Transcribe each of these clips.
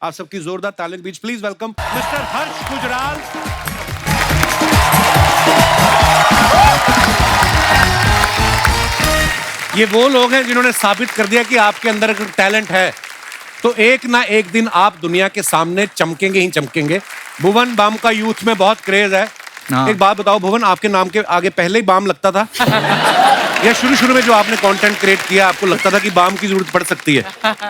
आप सबकी जोरदार तालियों के बीच प्लीज वेलकम मिस्टर हर्ष गुजराल। ये वो लोग हैं जिन्होंने साबित कर दिया कि आपके अंदर अगर टैलेंट है तो एक ना एक दिन आप दुनिया के सामने चमकेंगे ही चमकेंगे। भुवन बाम का यूथ में बहुत क्रेज है। एक बात बताओ भुवन, आपके नाम के आगे पहले ही बाम लगता था या शुरू में जो आपने कंटेंट क्रिएट किया आपको लगता था कि बाम की जरूरत पड़ सकती है?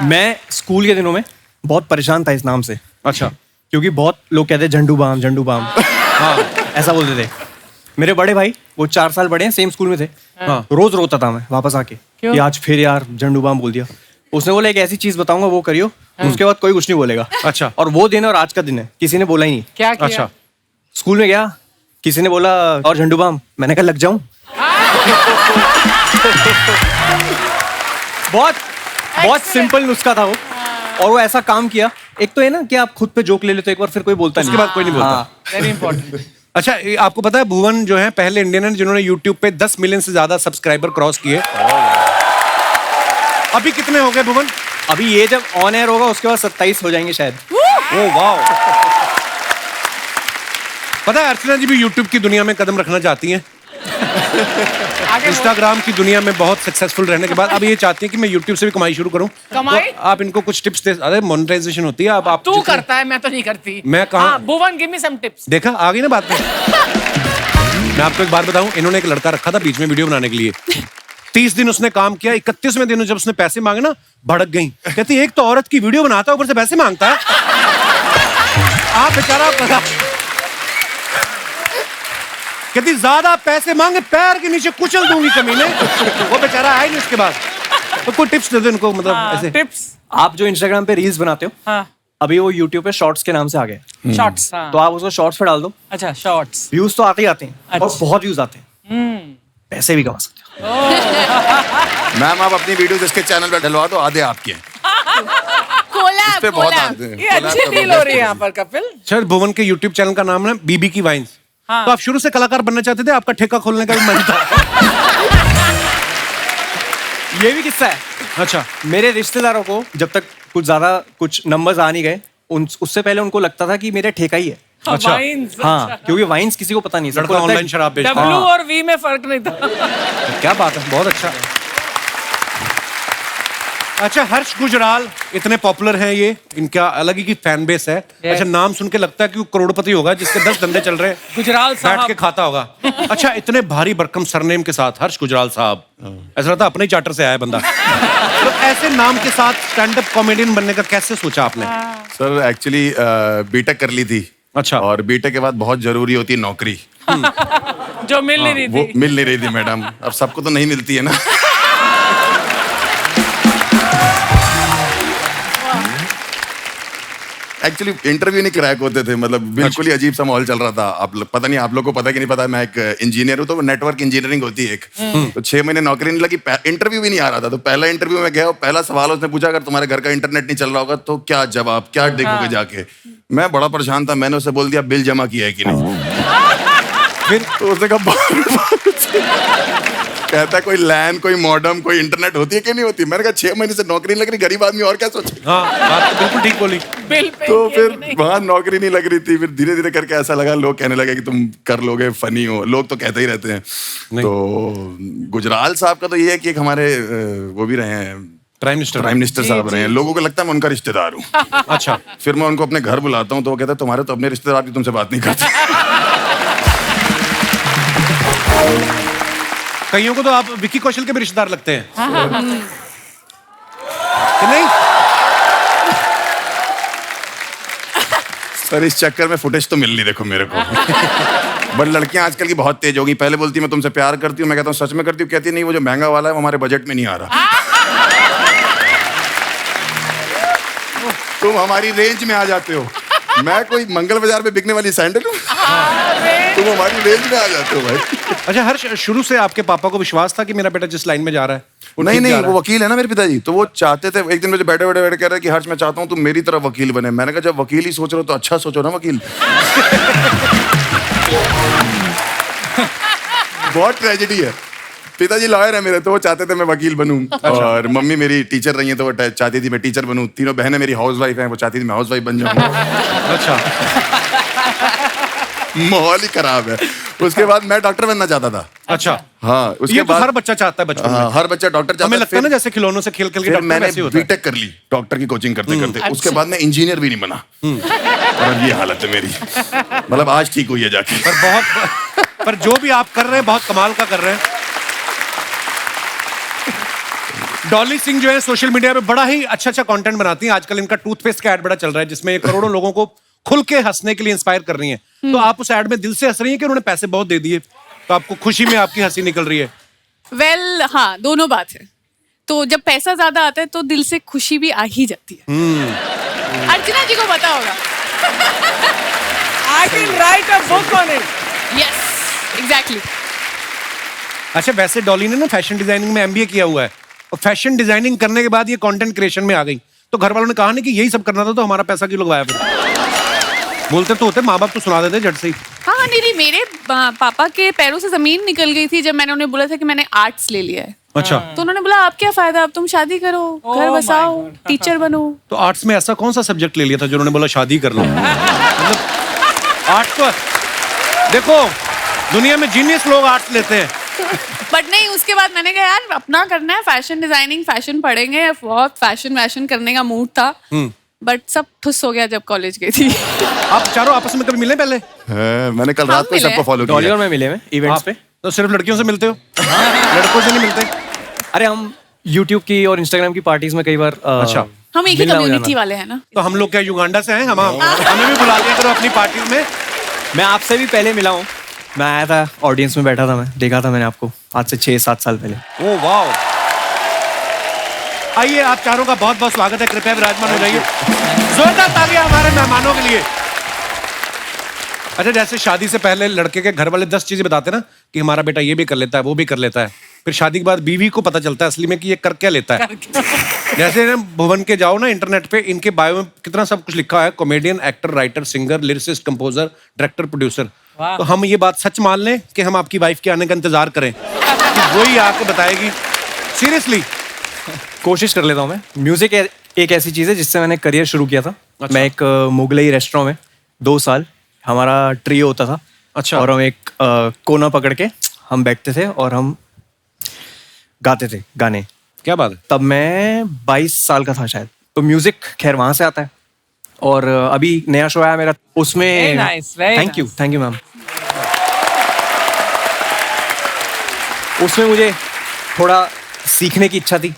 मैं स्कूल के दिनों में बहुत परेशान था इस नाम से। अच्छा। क्योंकि बहुत लोग कहते हैं झंडू बाम हाँ ऐसा बोलते थे। मेरे बड़े भाई वो 4 साल बड़े हैं, सेम स्कूल में थे। हाँ। रोज रोता था मैं वापस आके कि आज फिर यार झंडू बाम बोल दिया। उसने बोला एक ऐसी चीज बताऊंगा वो करियो, उसके बाद कोई कुछ नहीं बोलेगा। अच्छा। और वो दिन और आज का दिन है, किसी ने बोला ही नहीं। क्या किया? अच्छा। स्कूल में गया, किसी ने बोला और झंडू बाम, मैंने कहा लग जाऊं। बहुत सिंपल नुस्खा था वो, और वो ऐसा काम किया। एक तो है ना कि आप खुद पे जोक ले लेते हो एक बार, फिर कोई बोलता नहीं, उसके बाद कोई नहीं बोलता। Very important. अच्छा, आपको पता है भुवन जो है पहले इंडियन है जिन्होंने YouTube पे 10 मिलियन से ज्यादा सब्सक्राइबर क्रॉस किए। अभी कितने हो गए भुवन? अभी ये जब ऑन एयर होगा उसके बाद 27 हो जाएंगे शायद। Oh wow. पता है अर्चना जी भी YouTube की दुनिया में कदम रखना चाहती हैं। इंस्टाग्राम की दुनिया में बहुत सक्सेसफुल रहने के बाद अब ये चाहती है कि मैं YouTube से भी कमाई शुरू करूं। कमाई? तो आप इनको कुछ टिप्स दे। अरे मोनेटाइजेशन होती है। अब आप तू करता है, मैं तो नहीं करती। मैं कहाँ? भुवन गिव मी सम टिप्स। देखा आ गई ना बात में। मैं आपको एक बात बताऊं, इन्होंने एक लड़का रखा था बीच में वीडियो बनाने के लिए। 30 दिन उसने काम किया, 31वें दिन जब उसने पैसे मांगे ना भड़क गई। कहती एक तो औरत की वीडियो बनाता है ऊपर से पैसे मांगता है। आप बेचारा कहती ज्यादा पैसे मांगे पैर के नीचे कुचल दूंगी कमीने। वो बेचारा आया नहीं उसके बाद। तो कोई टिप्स दे दो इनको, मतलब ऐसे टिप्स। आप जो इंस्टाग्राम पे रील्स बनाते हो, हाँ। अभी वो यूट्यूब पे शॉर्ट्स के नाम से आ गए। शॉर्ट्स। तो आप उसको शॉर्ट्स पे डाल दो। अच्छा, शॉर्ट्स। व्यूज तो आते ही आते हैं। अच्छा। और बहुत व्यूज आते हैं। पैसे भी कमा सकते हो। मैम आप अपनी वीडियोस इसके चैनल पर डलवा दो, आधे आपके हैं। इस पे बहुत आते हैं। ये अच्छी डील हो रही है यहाँ पर कपिल। सर भुवन के YouTube चैनल का नाम है बीबी की वाइन्स। हाँ। तो आप शुरू से कलाकार बनना चाहते थे? आपका ठेका खोलने का भी मन था? ये भी किस्सा है। अच्छा। मेरे रिश्तेदारों को जब तक कुछ नंबर्स आ नहीं गए, उससे पहले उनको लगता था कि मेरे ठेका ही है। अच्छा। वाइन्स। हाँ, क्योंकि वाइन्स किसी को पता नहीं। लड़का ऑनलाइन शराब बेचता है। W और V में फर्क नहीं था। क्या बात है, बहुत अच्छा। अच्छा, हर्ष गुजराल इतने पॉपुलर हैं, ये इनका अलग ही की फैन बेस है। अच्छा, नाम सुन के लगता है कि वो करोड़पति होगा जिसके 10 धंधे चल रहे हैं। गुजराल बैठ के साहब। खाता होगा। अच्छा, इतने भारी भरकम सरनेम के साथ हर्ष गुजराल साहब, ऐसा लगता है अपने ही चार्टर से आया बंदा। तो ऐसे नाम के साथ स्टैंड अप कॉमेडियन बनने का कैसे सोचा आपने? सर एक्चुअली बीटेक कर ली थी। अच्छा। और बीटेक के बाद बहुत जरूरी होती है नौकरी। जो मिल नहीं रही वो थी। मिल नहीं रही थी मैडम। अब सबको तो नहीं मिलती है ना। एक्चुअली इंटरव्यू नहीं क्रैक होते थे, मतलब बिल्कुल ही अजीब सा माहौल चल रहा था। पता नहीं आप लोग को पता कि नहीं पता, मैं एक इंजीनियर हूँ, तो नेटवर्क इंजीनियरिंग होती है एक। तो 6 महीने नौकरी नहीं लगी, इंटरव्यू भी नहीं आ रहा था। तो पहला इंटरव्यू में गया, पहला सवाल उसने पूछा अगर तुम्हारे घर का इंटरनेट नहीं चल रहा होगा तो क्या जवाब, क्या देखोगे जाके? मैं बड़ा परेशान था, मैंने उसे बोल दिया बिल जमा किया है कि नहीं। फिर तो उसने कहा कहता है कोई लैन, कोई मॉडम, कोई इंटरनेट होती है कि नहीं होती? मैंने कहा 6 महीने से नौकरी नहीं लग रही, गरीब आदमी और क्या सोचे। हाँ, बात तो बिल्कुल ठीक बोली। बिल पे तो फिर वहां नौकरी नहीं लग रही थी। फिर धीरे धीरे करके ऐसा लगा, लोग कहने लगे कि तुम कर लोगे, फनी हो। लोग तो कहते ही रहते हैं। तो गुजराल साहब का तो ये है कि एक हमारे वो भी रहे हैं, प्राइम मिनिस्टर साहब रहे हैं। लोगों को लगता है मैं उनका रिश्तेदार हूँ। अच्छा। फिर मैं उनको अपने घर बुलाता हूँ तो वो कहता है तुम्हारे तो अपने रिश्तेदार भी तुमसे बात नहीं करते। कईयों को तो आप विक्की कौशल के भी रिश्तेदार लगते हैं। कि नहीं? सर इस चक्कर में फुटेज तो मिल नहीं, देखो मेरे को। बट लड़कियां आजकल की बहुत तेज होगी। पहले बोलती मैं तुमसे प्यार करती हूँ, मैं कहता हूँ सच में करती हूँ, कहती नहीं वो जो महंगा वाला है वो हमारे बजट में नहीं आ रहा। तुम हमारी रेंज में आ जाते हो। मैं कोई मंगल बाजार में बिकने वाली सैंडल हूँ, तुम हमारी रेंज में आ जाते हो भाई। अच्छा हर्ष, शुरू से आपके पापा को विश्वास था कि मेरा बेटा जिस लाइन में जा रहा है नहीं नहीं, वो वकील है ना मेरे पिताजी, तो वो चाहते थे। एक दिन मुझे बैठे बैठे कह रहे कि हर्ष मैं चाहता हूँ तुम मेरी तरह वकील बने। मैंने कहा जब वकील ही सोच रहे हो तो अच्छा सोचो ना वकील। बहुत ट्रेजेडी है। पिताजी लॉयर है मेरे, तो वो चाहते थे मैं वकील बनूं। और मम्मी मेरी टीचर रही है, तो वो चाहती थी मैं टीचर बनूं। तीनों बहनें मेरी हाउस वाइफ हैं, वो चाहती थी मैं हाउस वाइफ बन जाऊं। अच्छा। माहौल ही खराब है। उसके बाद मैं डॉक्टर बनना चाहता था। अच्छा। हाँ, उसके ये तो बाद हर बच्चा चाहता है बचपन में। हाँ, हर बच्चा डॉक्टर चाहता हमें है। लगता है ना जैसे खिलौनों से खेल खेल के फिर डॉक्टर मैंने वैसे ही होता है। बीटेक कर ली डॉक्टर की कोचिंग करते करते। उसके बाद मैं इंजीनियर भी नहीं बना। और अब ये हालत है मेरी। मतलब आज ठीक हुई है जाके। पर जो भी आप कर रहे हैं बहुत कमाल का कर रहे हैं। डॉली सिंह जो है सोशल मीडिया पे बड़ा ही अच्छा कंटेंट बनाती हैं। आजकल इनका टूथपेस्ट का ऐड बड़ा चल रहा है, जिसमें ये करोड़ों लोगों को खुल के हंसने के लिए इंस्पायर कर रही हैं। तो आप उस ऐड में दिल से हंस रही हैं कि उन्होंने पैसे बहुत दे दिए, तो आपको खुशी में आपकी हंसी निकल रही है? वेल हाँ, दोनों बात है। तो जब पैसा ज्यादा आता है तो दिल से खुशी भी आ ही जाती है। अर्चना जी को पता होगा। I can write a book on it. Yes, exactly. अच्छा, वैसे डॉली ने ना फैशन डिजाइनिंग में एमबीए किया हुआ है, और फैशन डिजाइनिंग करने के बाद ये कंटेंट क्रिएशन में आ गई। तो घर वालों ने कहा नहीं कि यही सब करना था, तो हमारा पैसा क्यों लगवाया फिर? बोलते तो होते, माँ बाप तो सुना देते झट से ही। हाँ हाँ, नहीं, मेरे पापा के पैरों से जमीन निकल गई थी जब मैंने उन्हें बोला था कि मैंने आर्ट्स ले लिया है। अच्छा। तो उन्होंने बोला अब क्या फायदा, अब तुम शादी करो, घर my बसाओ, God. टीचर बनो। तो आर्ट्स में ऐसा कौन सा सब्जेक्ट ले लिया था जो उन्होंने बोला शादी कर लो? मतलब आर्ट्स तो देखो, दुनिया में जीनियस लोग आर्ट्स लेते हैं। बट नहीं, उसके बाद मैंने कहा यार अपना करना है, फैशन डिजाइनिंग, फैशन पढ़ेंगे। बहुत फैशन करने का मूड था, बट सब ठुस हो गया जब कॉलेज गई थी। आप चारों आपस में कभी मिले पहले? मैंने कल रात को मिले। सबको फॉलो डॉली किया। और मैं मिले हैं इवेंट्स आप पे। तो सिर्फ लड़कियों से मिलते हो? लड़कों से नहीं मिलते? अरे हम YouTube की और Instagram की पार्टीज में कई बार अच्छा। हम एक ही मिलना हो कम्युनिटी जाना। वाले हैं ना। तो हम लोग क्या युगांडा से हैं? हमें भी बुला लिया करो अपनी पार्टी में। मैं आपसे भी पहले मिला हूँ। मैं आया था, ऑडियंस में बैठा था, मैं देखा था मैंने आपको आज से 6-7 साल पहले। ओह वाह। आइए, आप चारों का बहुत बहुत स्वागत है, कृपया विराजमान हो जाइए। जोरदार तालियां हमारे मेहमानों के लिए। अच्छा, जैसे शादी से पहले लड़के के घर वाले 10 चीजें बताते ना कि हमारा बेटा ये भी कर लेता है, वो भी कर लेता है, फिर शादी के बाद बीवी को पता चलता है असली में कि ये कर क्या लेता है। जैसे ना भुवन के जाओ ना इंटरनेट पे, इनके बायो में कितना सब कुछ लिखा है: comedian, actor, writer, singer, lyricist, composer, director, producer. तो हम ये बात सच मान लें कि हम आपकी वाइफ के आने का इंतजार करें कि वही आके बताएगी? सीरियसली कोशिश कर लेता हूँ मैं। म्यूजिक एक ऐसी चीज़ है जिससे मैंने करियर शुरू किया था। अच्छा। मैं एक मुगलई रेस्टोरेंट में 2 साल हमारा ट्रियो होता था। अच्छा। और हम एक कोना पकड़ के हम बैठते थे और हम गाते थे गाने। क्या बात है। तब मैं 22 साल का था शायद। तो म्यूजिक खैर वहां से आता है। और अभी नया शो आया मेरा, उसमें Very nice, very thank you ma'am. उसमें मुझे थोड़ा सीखने की इच्छा थी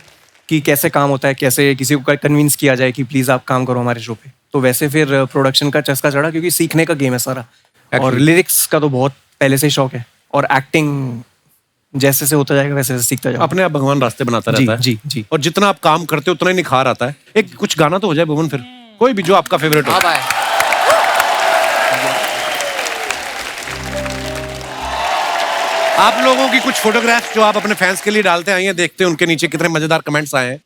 कि कैसे काम होता है, कैसे किसी को कन्विंस किया जाए कि प्लीज आप काम करो हमारे शो पे। तो वैसे फिर प्रोडक्शन का चस्का चढ़ा, क्योंकि सीखने का गेम है सारा। और लिरिक्स का तो बहुत पहले से ही शौक है, और एक्टिंग जैसे से होता जाएगा वैसे वैसे सीखता जाएगा। अपने आप भगवान रास्ते बनाता रहता है। जी जी। और जितना आप काम करते हो उतना ही निखार आता है। एक कुछ गाना तो हो जाए भुवन, फिर कोई भी जो आपका फेवरेट हो। आप लोगों की कुछ फोटोग्राफ्स जो आप अपने फैंस के लिए डालते आए हैं, देखते हैं उनके नीचे कितने मजेदार कमेंट्स आए हैं।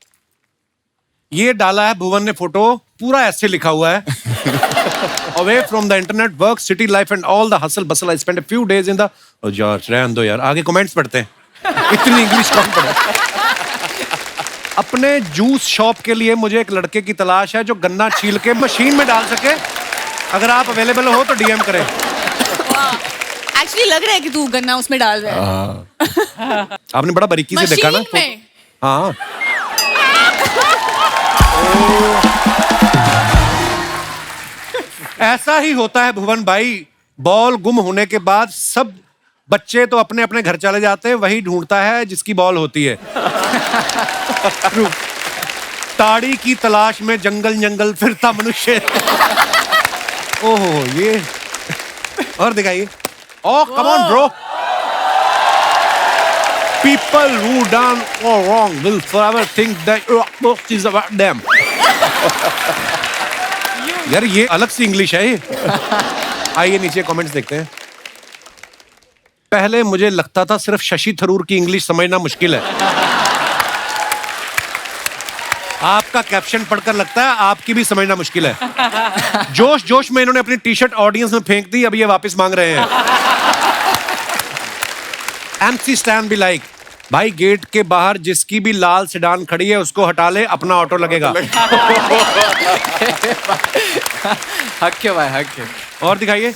ये डाला है भुवन ने फोटो, पूरा ऐसे लिखा हुआ है: away from the internet, work, city life and all the hustle bustle, I spend a few days in the. यार रहने दो यार, आगे कमेंट्स पढ़ते हैं। इतनी इंग्लिश कौन पढ़े। अपने जूस शॉप के लिए मुझे एक लड़के की तलाश है जो गन्ना छील के मशीन में डाल सके। अगर आप अवेलेबल हो तो डीएम करें। एक्चुअली लग रहा है कि तू गन्ना उसमें डाल रहा है। आपने बड़ा बारीकी से देखा ना। मशीन में। हाँ। ऐसा ही होता है भुवन भाई। बॉल गुम होने के बाद सब बच्चे तो अपने अपने घर चले जाते हैं, वही ढूंढता है जिसकी बॉल होती है। ताड़ी की तलाश में जंगल जंगल फिरता मनुष्य। ओहो, ये और दिखाइए। Oh, come on, bro. People who done all wrong will forever think that most is about them. यार ये अलग सी इंग्लिश है ये। आइए नीचे कमेंट्स देखते हैं। पहले मुझे लगता था सिर्फ शशि थरूर की इंग्लिश समझना मुश्किल है। आपका कैप्शन पढ़कर लगता है आपकी भी समझना मुश्किल है। जोश जोश में इन्होंने अपनी टी शर्ट ऑडियंस में फेंक दी, अब ये वापस मांग रहे हैं। MC Stan भी लाइक, भाई गेट के बाहर जिसकी भी लाल सेडान खड़ी है उसको हटा ले, अपना ऑटो लगेगा। हक है भाई, हक है। और दिखाइए,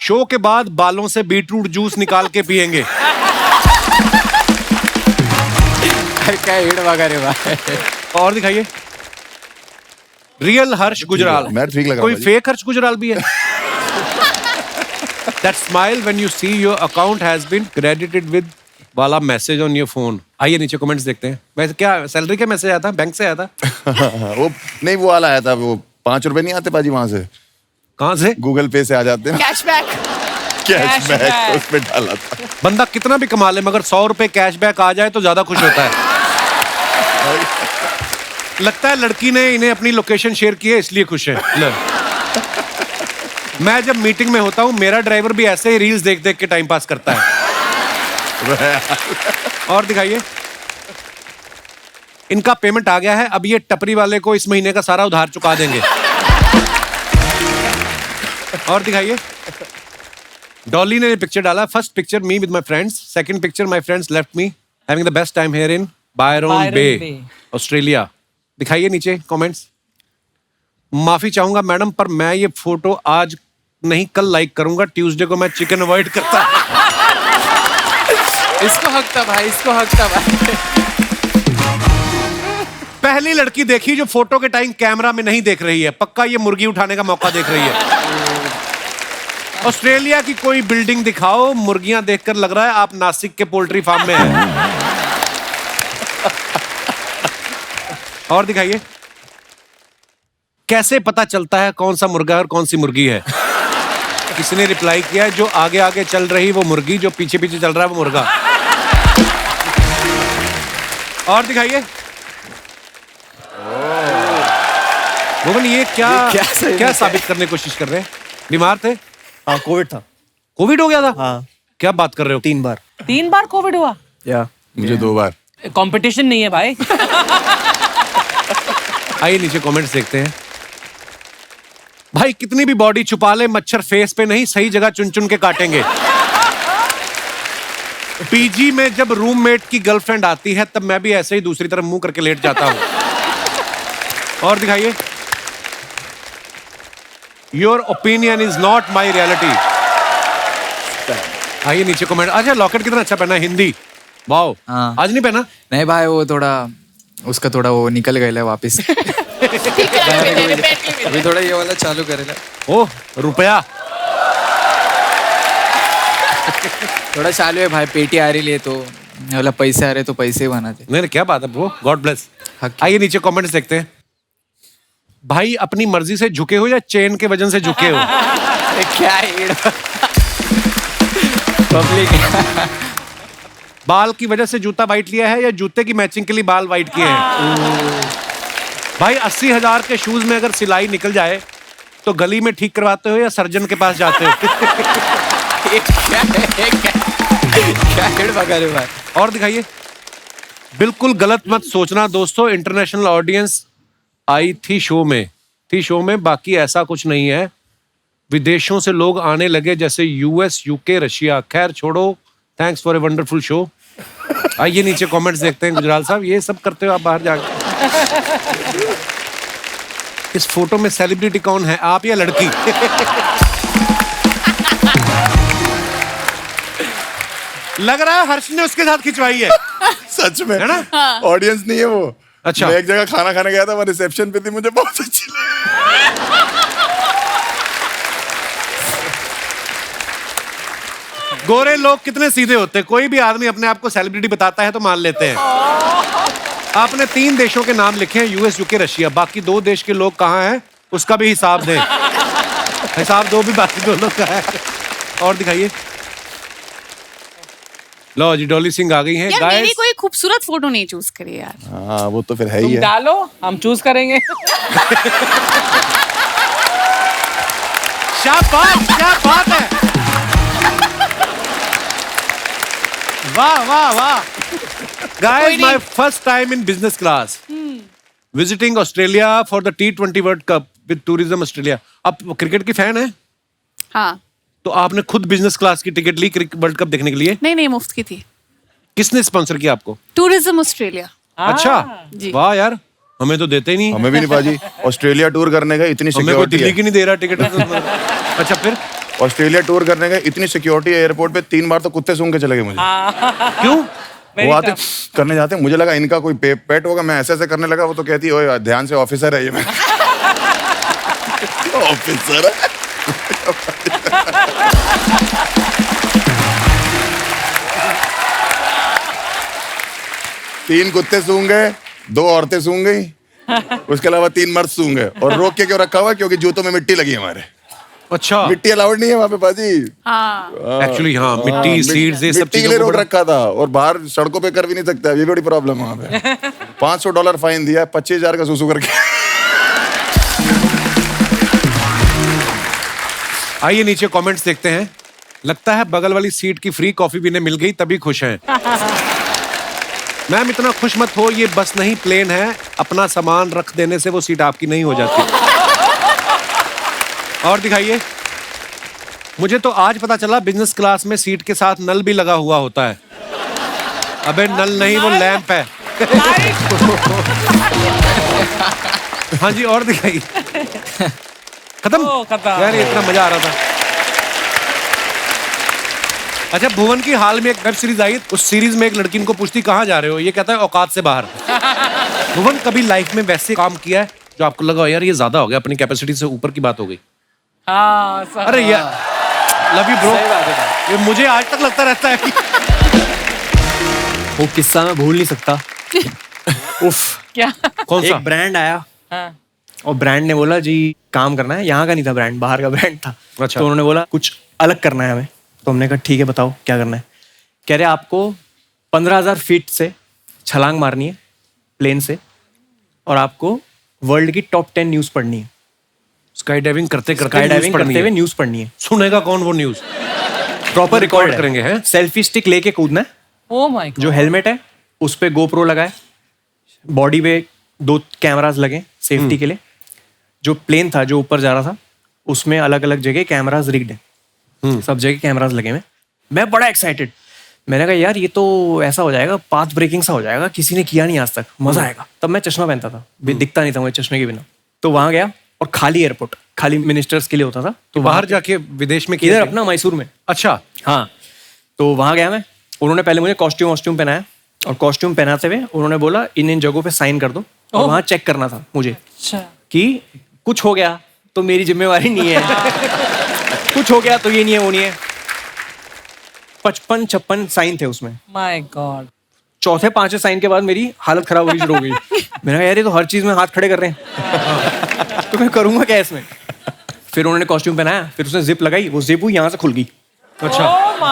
शो के बाद बालों से बीटरूट जूस निकाल के पिएंगे। क्या हिड़ वगैरह भाई। और दिखाइए, रियल हर्ष गुजराल। मैं ठीक लग रहा कोई हूँ फेक हर्ष गुजराल भी है? That smile when you see your account has been credited with वाला मैसेज ऑन योर फोन। आइए नीचे कमेंट्स देखते हैं। वैसे क्या सैलरी का मैसेज आया था? बैंक से आया था? वो नहीं, वो वाला आया था, वो 5 रुपए नहीं आते पाजी वहां से, कहाँ से? गूगल पे से आ जाते हैं कैशबैक। कैशबैक, उस पे डाला था। बंदा कितना भी कमा ले मगर 100 रुपए कैशबैक आ जाए तो ज्यादा खुश होता है। लगता है लड़की ने इन्हें अपनी लोकेशन शेयर की है इसलिए खुश है। मैं जब मीटिंग में होता हूँ मेरा ड्राइवर भी ऐसे ही रील्स देख देख के टाइम पास करता है। और दिखाइए, इनका पेमेंट आ गया है, अब ये टपरी वाले को इस महीने का सारा उधार चुका देंगे। और दिखाइए, डॉली ने पिक्चर डाला, first picture me with my friends, second picture my friends left me having the best time here in Byron Bay, Australia. दिखाइए नीचे कमेंट्स। माफी चाहूंगा मैडम, पर मैं ये फोटो आज नहीं कल लाइक करूंगा, ट्यूसडे को मैं चिकन अवॉइड करता। इसको हक था भाई, इसको हक था भाई। पहली लड़की देखी जो फोटो के टाइम कैमरा में नहीं देख रही है, पक्का ये मुर्गी उठाने का मौका देख रही है। ऑस्ट्रेलिया की कोई बिल्डिंग दिखाओ, मुर्गियां देखकर लग रहा है आप नासिक के पोल्ट्री फार्म में हैं। और दिखाइए, कैसे पता चलता है कौन सा मुर्गा और कौन सी मुर्गी है? किसी ने रिप्लाई किया है, जो आगे आगे चल रही वो मुर्गी, जो पीछे पीछे चल रहा है वो मुर्गा। और दिखाइए, भुवन ये क्या साबित करने की कोशिश कर रहे हैं? बीमार थे? हाँ, कोविड था। कोविड हो गया था? हाँ। क्या बात कर रहे हो? 3 बार। 3 बार कोविड हुआ? या मुझे 2 बार। कंपटीशन नहीं है भाई। आइए नीचे कमेंट्स देखते हैं। भाई कितनी भी बॉडी छुपा ले, मच्छर फेस पे नहीं सही जगह चुन चुन के काटेंगे। पीजी में जब रूममेट की गर्लफ्रेंड आती है तब मैं भी ऐसे ही दूसरी तरफ मुंह करके लेट जाता हूं। और दिखाइए, your opinion is not my reality. आइए नीचे कमेंट। अच्छा, लॉकेट कितना अच्छा पहना है, हिंदी। वाओ, हाँ। आज नहीं पहना? नहीं भाई, वो थोड़ा उसका थोड़ा वो निकल गया वापस। अभी थोड़ा ये वाला चालू करेगा। ओह, रुपया थोड़ा चालू है भाई, पेटी आ रही है तो मतलब पैसे आ रहे तो पैसे बनाते। नहीं, क्या बात है ब्रो, गॉड ब्लेस। आइए नीचे कमेंट्स देखते हैं। भाई अपनी मर्जी से झुके हो या चेन के वजन से झुके हो? क्या पब्लिक। बाल की वजह से जूता वाइट लिया है या जूते की मैचिंग के लिए बाल वाइट किए हैं? भाई 80,000 के शूज में अगर सिलाई निकल जाए तो गली में ठीक करवाते हो या सर्जन के पास जाते हो? भाई। और दिखाइए, बिल्कुल गलत मत सोचना दोस्तों, इंटरनेशनल ऑडियंस आई थी शो में, बाकी ऐसा कुछ नहीं है। विदेशों से लोग आने लगे जैसे यूएस, यूके, रशिया। खैर छोड़ो, thanks for a wonderful show. आइए नीचे कमेंट्स देखते हैं। गुजराल साहब ये सब करते हो आप बाहर जाकर? इस फोटो में सेलिब्रिटी कौन है, आप या लड़की? लग रहा है हर्ष ने उसके साथ खिंचवाई है। सच में है ना? ऑडियंस नहीं है वो। अच्छा। मैं एक जगह खाना खाने गया था, वो रिसेप्शन पे थी, मुझे बहुत अच्छी लगी। गोरे लोग कितने सीधे होते हैं, कोई भी आदमी अपने आप को सेलिब्रिटी बताता है तो मान लेते हैं। आपने 3 देशों के नाम लिखे हैं, यूएस, यूके, रशिया। बाकी 2 देश के लोग कहाँ हैं उसका भी हिसाब दें। हिसाब दो भी बाकी 2 लोग कहाँ हैं। और दिखाइए, लो जी, डॉली सिंह आ गई हैं। यार मेरी कोई खूबसूरत फोटो नहीं चूज करी यार। हाँ, वो तो फिर है ही तुम है। डालो, हम चूज करेंगे। शाबाश, क्या बात है। वाह वाह वाह। Guys, my first time in business class. Visiting Australia for the T20 World Cup with Tourism Australia. आप क्रिकेट की फैन है? हाँ। तो आपने खुद बिजनेस क्लास की टिकट ली वर्ल्ड कप देखने के लिए? नहीं मुफ्त की थी। किसने स्पॉन्सर किया आपको? Tourism Australia. अच्छा, जी। वाह यार, हमें तो देते ही नहीं। हमें भी नहीं पाजी। ऑस्ट्रेलिया टूर करने का इतनी हमें कोई दिल्ली सिक्योरिटी की नहीं दे रहा टिकट। अच्छा फिर ऑस्ट्रेलिया टूर करने का इतनी सिक्योरिटी एयरपोर्ट पे 3 बार तो कुत्ते सूंघ के चले गए मुझे। क्यों? वो आते करने जाते हैं, मुझे लगा इनका कोई पेट होगा, मैं ऐसे ऐसे करने लगा, वो तो कहती है ओए ध्यान से, ऑफिसर है ये। मैं ऑफिसर है। तीन कुत्ते सूंघ गए, 2 औरतें सूंघ गई, उसके अलावा 3 मर्द सूंघ गए। और रोक के क्यों रखा हुआ? क्योंकि जूतों में मिट्टी लगी है हमारे। अच्छा, मिट्टी अलाउड नहीं है वहाँ पे बाजी। हाँ। एक्चुअली हाँ, मिट्टी, सीड्स, ये सब मिट्टी के लिए चीजों रोक को रखा था, और बाहर सड़कों पे कर भी नहीं सकता, ये बड़ी प्रॉब्लम है वहाँ पे। $500 फाइन दिया, 25,000 का सुसु करके। आइए नीचे कमेंट्स देखते हैं। लगता है बगल वाली सीट की फ्री कॉफी भी इन्हें मिल गई तभी खुश हैं। मैम इतना खुश मत हो, ये बस नहीं प्लेन है, अपना सामान रख देने से वो सीट आपकी नहीं हो जाती। और दिखाइए। मुझे तो आज पता चला बिजनेस क्लास में सीट के साथ नल भी लगा हुआ होता है। अबे नल नहीं, वो लैंप है। हाँ जी, और दिखाइए। खत्म यार, ये इतना मजा आ रहा था। अच्छा, भुवन की हाल में एक वेब सीरीज आई, उस सीरीज में एक लड़की इनको पूछती कहाँ जा रहे हो, ये कहता है औकात से बाहर। भुवन कभी लाइफ में वैसे काम किया है जो आपको लगा यार ये ज्यादा हो गया, अपनी कैपेसिटी से ऊपर की बात हो गई? अरे यार, लव यू ब्रो। ये मुझे आज तक लगता रहता है कि वो किस्सा मैं भूल नहीं सकता। उफ, क्या? कौन सा? एक ब्रांड आया हाँ। और ब्रांड ने बोला जी काम करना है, यहाँ का नहीं था ब्रांड, बाहर का ब्रांड था। अच्छा। तो उन्होंने बोला कुछ अलग करना है हमें। तो हमने कहा ठीक है बताओ क्या करना है। कह रहे आपको 15,000 फीट से छलांग मारनी है प्लेन से, और आपको वर्ल्ड की टॉप 10 न्यूज पढ़नी है। स्काई डाइविंग करते करते स्काई डाइविंग न्यूज़ करते हुए न्यूज पढ़नी है। सुनेगा कौन वो न्यूज? प्रॉपर रिकॉर्ड करेंगे हैं? सेल्फी स्टिक लेके कूदना है। Oh my God. जो हेलमेट है उस पे गोप्रो लगाए, बॉडी पे 2 कैमरास लगे सेफ्टी के लिए। जो प्लेन था जो ऊपर जा रहा था उसमें अलग अलग जगह कैमरास रिग्ड है, सब जगह कैमरास लगे हुए। मैं बड़ा एक्साइटेड, मैंने कहा यार ये तो ऐसा हो जाएगा, पाथ ब्रेकिंग सा हो जाएगा, किसी ने किया नहीं आज तक, मजा आएगा। तब मैं चश्मा पहनता था, दिखता नहीं था मुझे चश्मे के बिना। तो वहां गया और खाली एयरपोर्ट, खाली मिनिस्टर्स के लिए होता था। तो बाहर जाके विदेश में किया? इधर अपना मैसूर में। अच्छा। हाँ, तो वहां गया मैं। उन्होंने पहले मुझे कॉस्ट्यूम पहनाया, और कॉस्ट्यूम पहनाते हुए उन्होंने बोला इन जगहों पे साइन कर दो। और वहां चेक करना था मुझे अच्छा। कि कुछ हो गया तो मेरी जिम्मेवारी नहीं है, कुछ हो गया तो ये नहीं है वो नहीं है। 55-56 साइन थे उसमें। My God. चौथे 5वें साइन के बाद मेरी हालत खराब होनी शुरू हो गई। मैंने कहा यार ये तो हर चीज में हाथ खड़े कर रहे हैं, तो मैं करूंगा क्या इसमें। फिर उन्होंने कॉस्ट्यूम पहनाया, फिर उसने जिप लगाई, वो जिप यहाँ से खुल गई। अच्छा।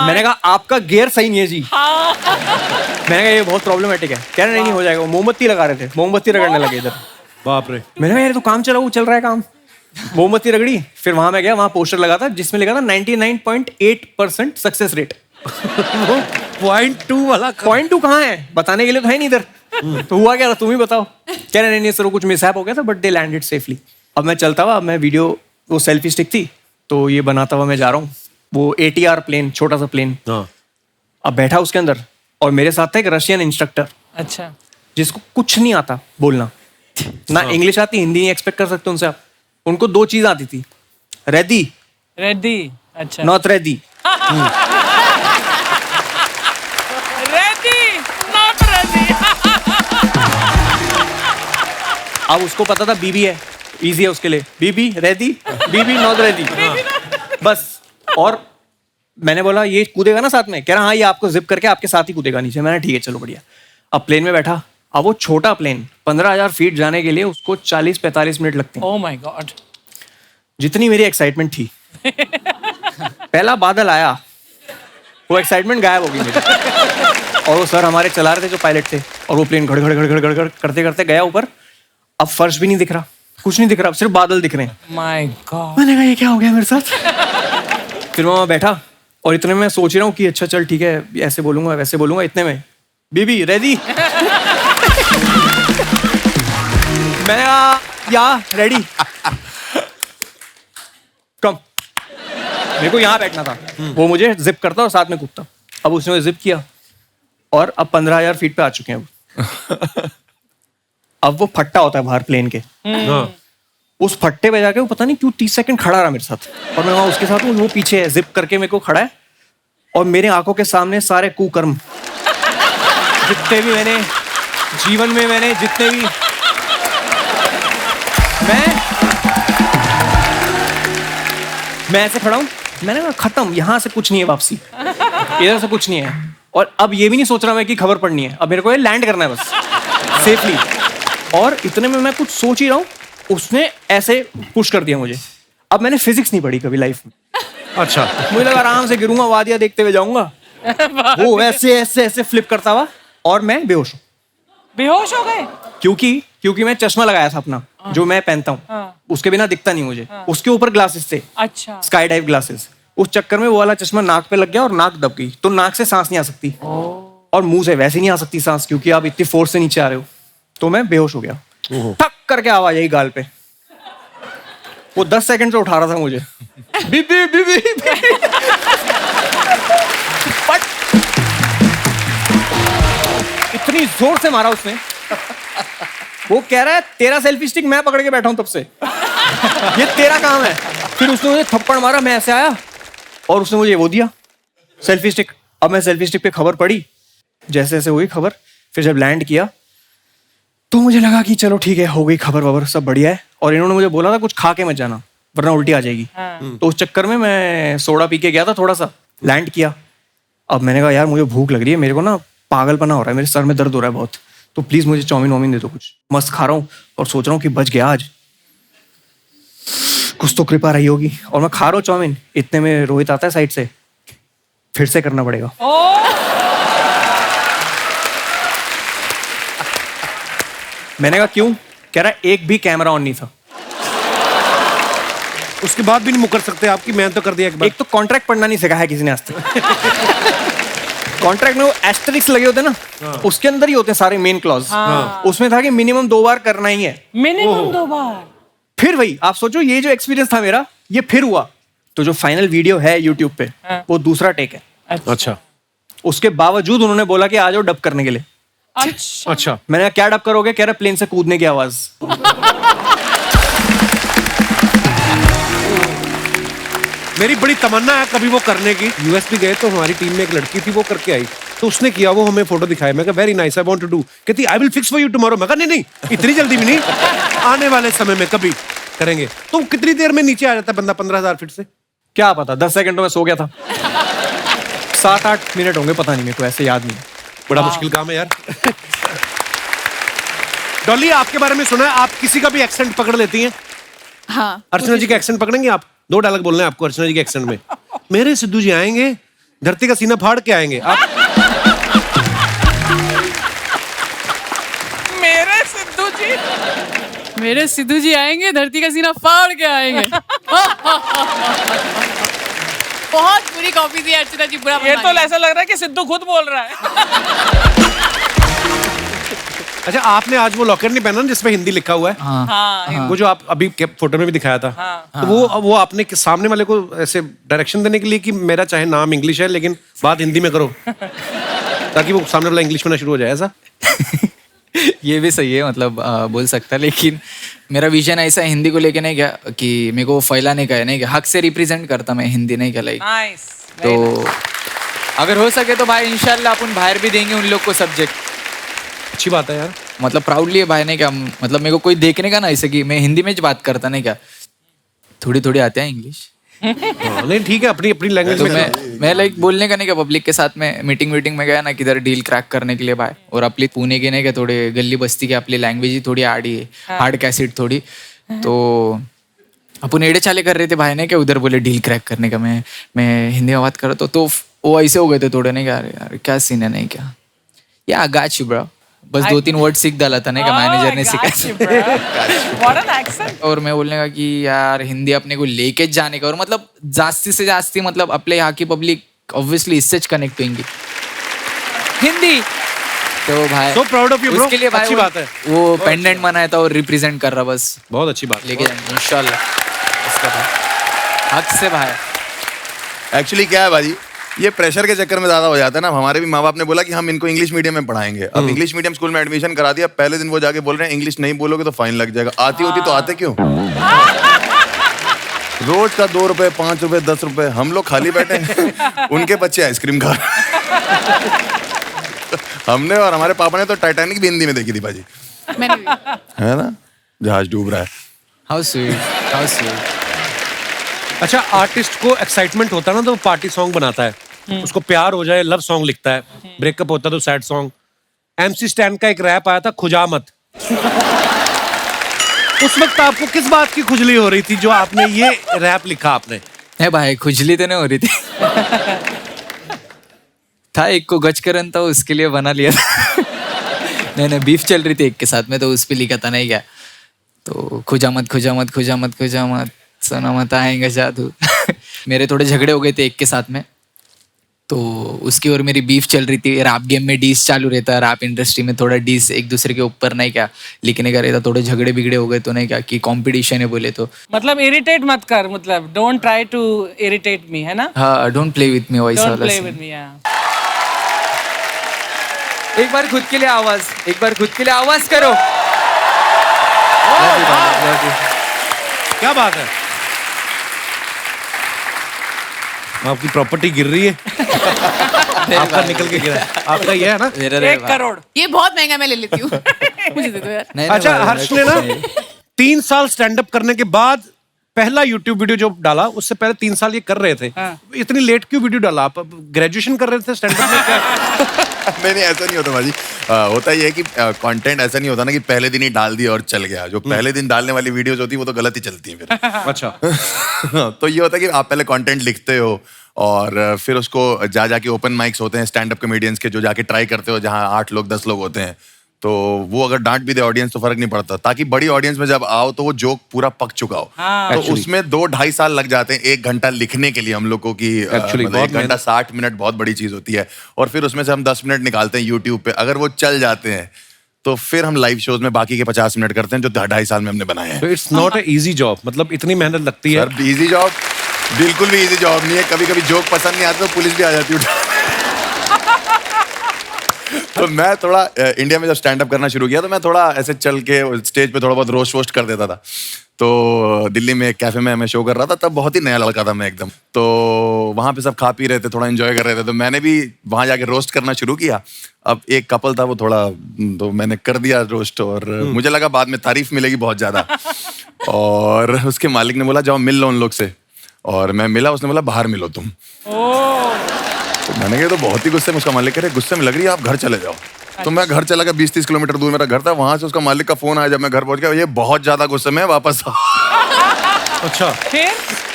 मैंने कहा आपका गियर सही नहीं है जी। मैंने कहा ये बहुत प्रॉब्लमेटिक है। कह रहे नहीं हो जाएगा। मोमबत्ती लगा रहे थे, मोमबत्ती रगड़ने लगे इधर। बाप रे। मैंने कहा यार तो काम चल रहा है काम। मोमबत्ती रगड़ी। फिर वहां मैं गया, वहां पोस्टर लगा था जिसमें लिखा था 99.8% सक्सेस रेट। 0.2 वाला 0.2 कहाँ है बताने के लिए तो है नहीं इधर। तो हुआ क्या था तुम ही बताओ। कह रहे नहीं सर वो कुछ मिसहैप हो गया था, बट दे लैंडेड सेफली। अब मैं चलता हुआ, मैं वीडियो, वो सेल्फी स्टिक थी तो ये बनाता हुआ मैं जा रहा हूँ। वो ATR प्लेन, छोटा सा प्लेन। अब बैठा उसके अंदर, और मेरे साथ था एक रशियन इंस्ट्रक्टर। अच्छा। जिसको कुछ नहीं आता बोलना, ना इंग्लिश आती, हिंदी नहीं एक्सपेक्ट कर सकते उनसे आप। उनको 2 चीज आती थी, रेडी, रेडी। अच्छा। Not ready. Ready not ready. अब उसको पता था बीबी है, इजी है उसके लिए। बीबी रेडी, बीबी नॉट रेडी, बस। और मैंने बोला ये कूदेगा ना साथ में? कह रहा हाँ ये आपको जिप करके आपके साथ ही कूदेगा नीचे। मैंने ठीक है चलो बढ़िया। अब प्लेन में बैठा। अब वो छोटा प्लेन 15,000 फीट जाने के लिए उसको 40-45 मिनट लगते हैं। Oh my God. जितनी मेरी एक्साइटमेंट थी, पहला बादल आया, वो एक्साइटमेंट गायब हो गई मेरी। और वो सर हमारे चला रहे थे जो पायलट थे, और वो प्लेन घड़ घड़ घड़ घड़ घड़ करते करते गया ऊपर। अब फर्श भी नहीं दिख रहा, कुछ नहीं दिख रहा, सिर्फ बादल दिख रहे हैं। My God. मैंने कहा ये क्या हो गया मेरे साथ। फिर मैं वहां बैठा, और इतने में सोच रहा हूँ कि अच्छा चल ठीक है, ऐसे बोलूंगा वैसे बोलूंगा। इतने में बीबी रेडी। मैं या रेडी कम। मेरे को यहाँ बैठना था, वो मुझे जिप करता और साथ में कूदता। अब उसने जिप किया, और अब 15,000 फीट पे आ चुके हैं अब वो फट्टा होता है बाहर प्लेन के, उस फट्टे पे जाके वो पता नहीं क्यों 30 सेकंड खड़ा रहा मेरे साथ, और मैं वहां उसके साथ हूँ, वो पीछे है, जिप करके मेरे को खड़ा है, और मेरे आंखों के सामने सारे कुकर्म जितने भी मैंने जीवन में मैंने जितने भी मैं ऐसे खड़ा हूँ, मैंने कहा खत्म, यहाँ से कुछ नहीं है वापसी, इधर से कुछ नहीं है, और अब ये भी नहीं सोच रहा मैं कि खबर पड़नी है, अब मेरे को ये लैंड करना है बस सेफली, और इतने में मैं कुछ सोच ही रहा हूँ, उसने ऐसे पुश कर दिया मुझे। अब मैंने फिजिक्स नहीं पढ़ी कभी लाइफ में, अच्छा, मुझे लगा आराम से गिरूंगा, वादियां देखते हुए जाऊंगा, वो ऐसे ऐसे ऐसे फ्लिप करता हुआ, और मैं बेहोश हूँ। बेहोश हो गए? क्योंकि मैं चश्मा लगाया था अपना, जो मैं पहनता हूँ, उसके बिना दिखता नहीं मुझे, उसके ऊपर ग्लासेस थे, अच्छा, स्काई डाइव ग्लासेस, उस चक्कर में वो वाला चश्मा नाक पे लग गया और नाक दब गई, तो नाक से सांस नहीं आ सकती, और मुंह से वैसे नहीं आ सकती सांस, क्योंकि आप इतनी फोर्स से नीचे आ रहे हो, तो मैं बेहोश हो गया, ठक करके आवाज आई गाल पे, वो 10 सेकंड से उठा रहा था मुझे, बीबी बीबी इतनी जोर से मारा उसने, वो कह रहा है तेरा सेल्फी स्टिक मैं पकड़ के बैठा हूं तब से, ये तेरा काम है। फिर उसने मुझे थप्पड़ मारा, मैं ऐसे आया और उसने मुझे वो दिया सेल्फी स्टिक। अब मैं सेल्फी स्टिक पे खबर पढ़ी, जैसे जैसे हुई खबर, फिर जब लैंड किया तो मुझे लगा कि चलो ठीक है, हो गई खबर वबर, सब बढ़िया है। और इन्होंने मुझे बोला था कुछ खा के मत जाना वरना उल्टी आ जाएगी, तो उस चक्कर में मैं सोडा पी के गया था थोड़ा सा, लैंड किया। अब मैंने कहा यार मुझे भूख लग रही है, मेरे को ना पागलपना हो रहा है, मेरे सर में दर्द हो रहा है बहुत, तो प्लीज मुझे चाउमीन वाउमीन दे दो कुछ। मस्त खा रहा हूँ और सोच रहा हूँ कि बच गया आज, कुछ तो कृपा रही होगी। और मैं खा रहा हूँ चाउमीन, इतने में रोहित आता है साइड से, फिर से करना पड़ेगा। मैंने कहा क्यों? कह रहा एक भी कैमरा ऑन नहीं था। उसके बाद भी नहीं मुकर सकते आपकी, मैं तो कर दिया एक बार। एक तो कॉन्ट्रैक्ट पढ़ना नहीं सिखाया किसी ने आज तक। कॉन्ट्रैक्ट में वो एस्टेरिक्स लगे होते हैं ना, उसके अंदर ही होते हैं सारे मेन क्लॉज। उसमें था कि मिनिमम 2 बार करना ही है, मिनिमम 2 बार। फिर वही आप सोचो, ये जो एक्सपीरियंस था मेरा, ये फिर हुआ। तो जो फाइनल वीडियो है यूट्यूब पे, वो दूसरा टेक है। अच्छा, उसके बावजूद उन्होंने बोला कि आ जाओ डब करने के लिए। अच्छा, मैंने कहा क्या डब करोगे? कह रहा प्लेन से कूदने की आवाज। मेरी बड़ी तमन्ना है कभी वो करने की। यूएस भी गए तो हमारी टीम में एक लड़की थी, वो करके आई, तो उसने किया, वो हमें फोटो दिखाया। मैं कहा very nice, I want to do. कहती I will fix for you tomorrow. मैं कहा नहीं नहीं, इतनी जल्दी भी नहीं, आने वाले समय में कभी करेंगे। तो कितनी देर में नीचे आ जाता है बंदा 15,000 फीट से? क्या पता, 10 सेकंड में सो गया था। 7-8 मिनट होंगे, पता नहीं, मेरे को ऐसे याद नहीं। बड़ा मुश्किल काम है यार। डॉली, आपके बारे में सुना है आप किसी का भी एक्सेंट पकड़ लेती हैं? हाँ, अर्चना जी का एक्सेंट पकड़ेंगे आप? 2 डायलॉग बोलना है आपको अर्चना जी के एक्सेंट में। मेरे सिद्धू जी आएंगे, धरती का सीना फाड़ के आएंगे। आप मेरे सिद्धू जी आएंगे, धरती का सीना फाड़ के आएंगे। बहुत बुरी कॉपी थी अर्चना जी, बुरा ये तो ऐसा लग रहा है कि सिद्धू खुद बोल रहा है। अच्छा, आपने आज वो लॉकर नहीं पहना जिसमें हिंदी लिखा हुआ है? हाँ, वो जो आप अभी फोटो में भी दिखाया था। तो वो आपने सामने वाले को ऐसे डायरेक्शन देने के लिए कि मेरा चाहे नाम इंग्लिश है लेकिन बात हिंदी में करो, ताकि वो सामने वाला इंग्लिश में ना शुरू हो जाए, ऐसा? ये भी सही है, मतलब बोल सकता है, लेकिन मेरा विजन ऐसा है हिंदी को लेके नहीं क्या कि मेरे को फैलाने का है, नहीं क्या हक से रिप्रेजेंट करता मैं हिंदी, नहीं क्या लाइक। नाइस। तो अगर हो सके तो भाई इंशाल्लाह अपन बाहर भी देंगे उन लोग को सब्जेक्ट। अच्छी बात है यार, मतलब प्राउडली है भाई, नहीं क्या, मतलब मेरे को कोई देखने का ना ऐसे कि मैं हिंदी में बात करता, नहीं क्या, थोड़ी थोड़ी आते हैं इंग्लिश। नहीं ठीक है, अपनी अपनी लैंग्वेज तो में मैं लाइक बोलने का नहीं क्या, पब्लिक के साथ में मीटिंग में गया ना किधर डील क्रैक करने के लिए भाई, और अपनी पुणे के नहीं क्या थोड़े गली बस्ती के अपनी लैंग्वेज ही थोड़ी आड़ी है, हार्ड कैसेट थोड़ी, तो अपन एड़े चाले कर रहे थे भाई ने क्या, उधर बोले डील क्रैक करने का, मैं हिंदी में बात कर रहा तो वो ऐसे हो गए थे थोड़े, नहीं क्या, यार क्या सीन है, नहीं क्या, या गाच ब्रो, बस 2-3 वर्ड सीख डाला था, नहीं क्या, मैनेजर ने सिखाया। और मैं बोलने का कि यार हिंदी अपने को लेके जाने का, और मतलब जास्ती से जास्ती मतलब अपने यहाँ की पब्लिक ऑब्वियसली इससे कनेक्ट होंगी हिंदी, तो भाई So proud of you, bro. उसके लिए भाई अच्छी बात है। वो पेंडेंट बनाया था और रिप्रेजेंट कर रहा, बस बहुत अच्छी बात लेके जाएंगे इंशाल्लाह इसका भाई, हक से भाई। एक्चुअली क्या है भाजी, ये प्रेशर के चक्कर में ज्यादा हो जाता है ना। हमारे भी माँ बाप ने बोला कि हम इनको इंग्लिश मीडियम में पढ़ाएंगे। अब इंग्लिश मीडियम स्कूल में एडमिशन करा दिया, पहले दिन वो जाके बोल रहे हैं इंग्लिश नहीं बोलोगे तो फाइन लग जाएगा। आती होती तो आते क्यों? रोज का 2 रुपए 5 रुपए 10 रुपए, हम लोग खाली बैठे हैं। उनके बच्चे आइसक्रीम खा हमने और हमारे पापा ने तो टाइटैनिक भी हिंदी में देखी थी भाजी, मैंने भी। है ना, जहाज डूब रहा है। How sweet, how sweet. अच्छा, आर्टिस्ट को एक्साइटमेंट होता है ना तो वो पार्टी सॉन्ग बनाता है। उसको प्यार हो जाए लव सॉन्ग लिखता है, ब्रेकअप होता है तो सैड सॉन्ग। MC स्टैन का एक रैप आया था, खुजा मत। उस वक्त आपको किस बात की खुजली हो रही थी जो आपने ये रैप लिखा? आपने है भाई, खुजली तो नहीं हो रही थी। था एक को गच करन था, उसके लिए बना लिया था। नहीं, बीफ चल रही थी एक के साथ में, तो उस पे लिखा था नहीं क्या, तो खुजा मत खुजा मत खुजा मत खुजा मत, सुना मत आएंगे जादू। मेरे थोड़े झगड़े हो गए थे एक के साथ में, तो उसकी और मेरी बीफ चल रही थी। रैप गेम में डीस चालू रहता है, रैप इंडस्ट्री में थोड़ा डीस एक दूसरे के ऊपर नहीं क्या लिखने का रहता, थोड़े झगड़े बिगड़े हो गए तो नहीं क्या कि कंपटीशन है बोले तो। मतलब इरिटेट मत कर, मतलब don't try to irritate me, है ना? हाँ, डोंट प्ले विथ मी वैसा डोंट वाला प्ले scene। With me. एक बार खुद के लिए आवाज, एक बार खुद के लिए आवाज करो। क्या बात है? आपकी प्रॉपर्टी गिर रही है। आपका निकल के गिरा है। आपका ये है ना? 1 करोड़। ये बहुत महंगा, मैं ले लेती हूँ। मुझे दे दो यार। नहीं, अच्छा, भाई, हर्ष ने ना 3 साल स्टैंड अप करने के बाद पहला YouTube वीडियो जो डाला, उससे पहले 3 साल ये कर रहे थे। इतनी लेट क्यों वीडियो डाला? आप ग्रेजुएशन कर रहे थे स्टैंड अप में क्या? नहीं, ऐसा नहीं होता भाजी। होता ये है कि कंटेंट ऐसा नहीं होता ना कि पहले दिन ही डाल दिया और चल गया। जो पहले दिन डालने वाली वीडियोस होती है वो तो गलत ही चलती है फिर। अच्छा। तो ये होता है कि आप पहले कंटेंट लिखते हो और फिर उसको जाके ओपन माइक्स होते हैं स्टैंड अप कॉमेडियंस के, जो जाके ट्राई करते हो, जहाँ 8 लोग 10 लोग होते हैं। तो वो अगर डांट भी दे ऑडियंस तो फर्क नहीं पड़ता, ताकि बड़ी ऑडियंस में जब आओ तो वो जोक पूरा पक चुका हो। तो उसमें 2-2.5 साल लग जाते हैं 1 घंटा लिखने के लिए हम लोग को कि मतलब 1 घंटा 60 मिनट बहुत बड़ी चीज होती है। और फिर उसमें से हम 10 मिनट निकालते हैं यूट्यूब पे। अगर वो चल जाते हैं तो फिर हम लाइव शोज में बाकी के 50 मिनट करते हैं जो 2.5 साल में हमने बनाए हैं। It's not a easy job, मतलब इतनी मेहनत लगती है। सर, इजी जॉब बिल्कुल भी इजी जॉब नहीं है। कभी कभी जोक पसंद नहीं आता तो पुलिस भी आ जाती है। तो मैं थोड़ा इंडिया में जब स्टैंड अप करना शुरू किया तो मैं थोड़ा ऐसे चल के स्टेज पे थोड़ा बहुत रोस्ट वोस्ट कर देता था। तो दिल्ली में एक कैफे में मैं शो कर रहा था, तब बहुत ही नया लड़का था मैं एकदम। तो वहाँ पे सब खा पी रहे थे, थोड़ा एंजॉय कर रहे थे, तो मैंने भी वहाँ जाके रोस्ट करना शुरू किया। अब एक कपल था, वो थोड़ा, तो मैंने कर दिया रोस्ट और मुझे लगा बाद में तारीफ मिलेगी बहुत ज्यादा। और उसके मालिक ने बोला जाओ मिल लो उन लोग से, और मैं मिला। उसने बोला बाहर मिलो तुम। तो मैंने कहा तो बहुत ही गुस्से में। उसका मालिक कह रहे गुस्से में लग रही है, आप घर चले जाओ। तो मैं घर चला गया, 20-30 किलोमीटर दूर मेरा घर था। वहां से उसका मालिक का फोन आया जब मैं घर पहुंच गया, ये बहुत ज्यादा गुस्से में, वापस आओ। अच्छा, फिर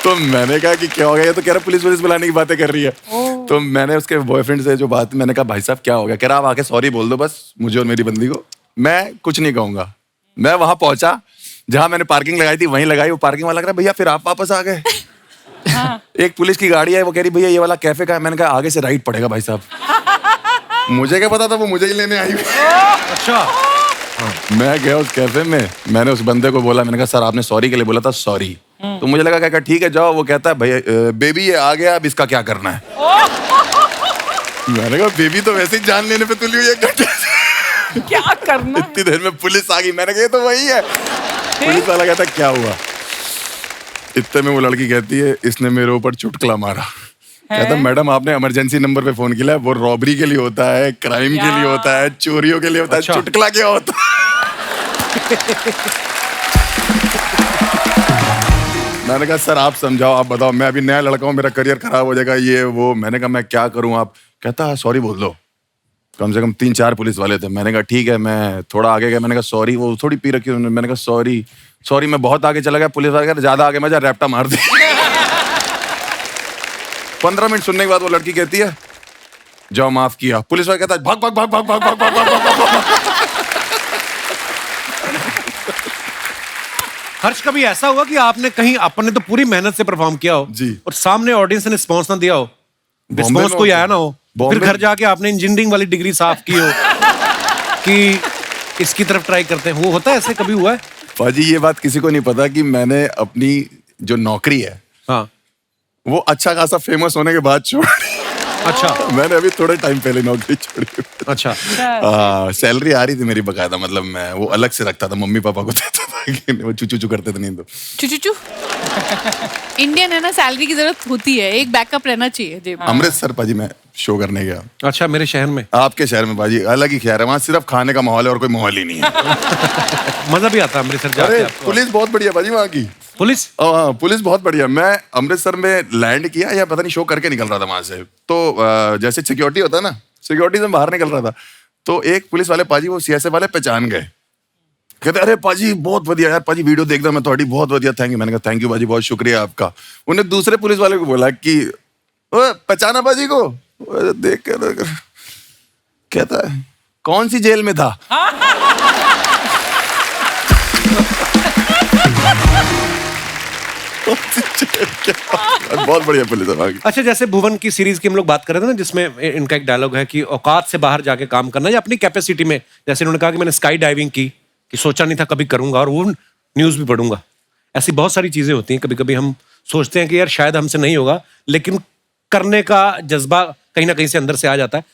तो मैंने कहा कि क्या हो गया? ये तो कह रहा पुलिस वुलिस बुलाने की बातें कर रही है। तो मैंने उसके बॉयफ्रेंड से जो बात, मैंने कहा भाई साहब क्या हो गया? कह रहा आप आके सॉरी बोल दो बस मुझे और मेरी बंदी को, मैं कुछ नहीं कहूंगा। मैं वहां पहुंचा जहां मैंने पार्किंग लगाई थी, वहीं लगाई। वो पार्किंग वाला कह रहा भैया फिर आप वापस आ गए। एक पुलिस की गाड़ी है, वो कह रही भैया ये वाला कैफे का है। मैंने कहा आगे से राइट पड़ेगा भाई साहब। मुझे क्या पता था वो मुझे ही लेने आई हुई। अच्छा। मैं गया उस कैफे में, मैंने उस बंदे को बोला, मैंने कहा सर आपने सॉरी के लिए बोला था, सॉरी। तो मुझे लगा क्या ठीक है जाओ। वो कहता है भैया बेबी ये आ गया, अब इसका क्या करना है? मैंने कहा बेबी तो वैसे ही जान लेने पे तुली हुई है, क्या करना? इतनी देर में पुलिस आ गई। मैंने कहा ये तो वही है। पुलिस वाला कहता क्या हुआ? इतने में वो लड़की कहती है इसने मेरे ऊपर चुटकुला मारा। कहता मैडम आपने इमरजेंसी नंबर पे फोन किया है, वो रॉबरी के लिए होता है, क्राइम के लिए होता है, चोरियों के लिए होता है। अच्छा। चुटकुला क्या होता है? मैंने कहा सर आप समझाओ, आप बताओ, मैं अभी नया लड़का हूँ, मेरा करियर खराब हो जाएगा ये वो। मैंने कहा मैं क्या करूँ? आप कहता सॉरी बोल दो। कम से कम 3-4 पुलिस वाले थे। मैंने कहा ठीक है। मैं थोड़ा आगे गया, मैंने कहा सॉरी। वो थोड़ी पी रखी उन्होंने। मैंने कहा सॉरी। मैं बहुत आगे चला गया। पुलिस वाले कहा ज्यादा आगे मजा, रैप्टा मार दी। 15 मिनट सुनने के बाद वो लड़की कहती है जाओ माफ किया। पुलिस वाला कहता है भाग भाग भाग भाग भाग भाग भाग भाग भाग। हर्ष, कभी ऐसा हुआ कि आपने कहीं अपने तो पूरी मेहनत से परफॉर्म किया हो जी, और सामने ऑडियंस ने रिस्पॉन्स ना दिया हो, रिस्पॉन्स कोई आया ना हो, फिर घर जाके आपने इंजीनियरिंग वाली डिग्री साफ की हो कि इसकी तरफ ट्राई करते हैं? वो होता है, ऐसे कभी हुआ है? पाजी ये बात किसी को नहीं पता कि मैंने अपनी जो नौकरी है, हाँ, वो अच्छा खासा फेमस होने के बाद छोड़। अच्छा मैंने अभी थोड़े टाइम पहले नौकरी छोड़ी। अच्छा सैलरी आ रही थी मेरी बकायदा, मतलब मैं वो अलग से रखता था, मम्मी पापा को देता था कि वो चू करते थे, नहीं तो चू इंडियन है ना, सैलरी की जरूरत होती है, एक बैकअप रहना चाहिए जेब में। अमृतसर पाजी मैं शो करने गया। अच्छा मेरे शहर में? आपके शहर में पाजी अलग ही खैर है, वहाँ सिर्फ खाने का माहौल है और कोई माहौल ही नहीं है। मजा भी आता है अमृतसर जाके अरे आपको? पुलिस बहुत बढ़िया पाजी वहाँ की। पुलिस? हाँ पुलिस बहुत बढ़िया। मैं अमृतसर में लैंड किया या पता नहीं शो करके निकल रहा था वहां से, तो जैसे सिक्योरिटी होता है ना, सिक्योरिटी से बाहर निकल रहा था, तो एक पुलिस वाले पाजी वो सीएसएफ वाले पहचान गए, कहते अरे पाजी बहुत बढ़िया यार, पाजी वीडियो देखदा मैं थोड़ी, बहुत बढ़िया, थैंक यू। मैंने कहा थैंक यू पाजी, बहुत शुक्रिया आपका। उन्हें दूसरे पुलिस वाले को बोला कि पहचाना पाजी को? देख कर कहता है कौन सी जेल में था? बहुत बढ़िया पुलिस है। अच्छा जैसे भुवन की सीरीज की हम लोग बात कर रहे थे ना, जिसमें इनका एक डायलॉग है कि औकात से बाहर जाके काम करना या अपनी कैपेसिटी में, जैसे इन्होंने कहा कि मैंने स्काई डाइविंग की, कि सोचा नहीं था कभी करूंगा और वो न्यूज भी पढ़ूंगा। ऐसी बहुत सारी चीजें होती हैं, कभी कभी हम सोचते हैं कि यार शायद हमसे नहीं होगा, लेकिन करने का जज्बा कहीं ना कहीं से अंदर से आ जाता है।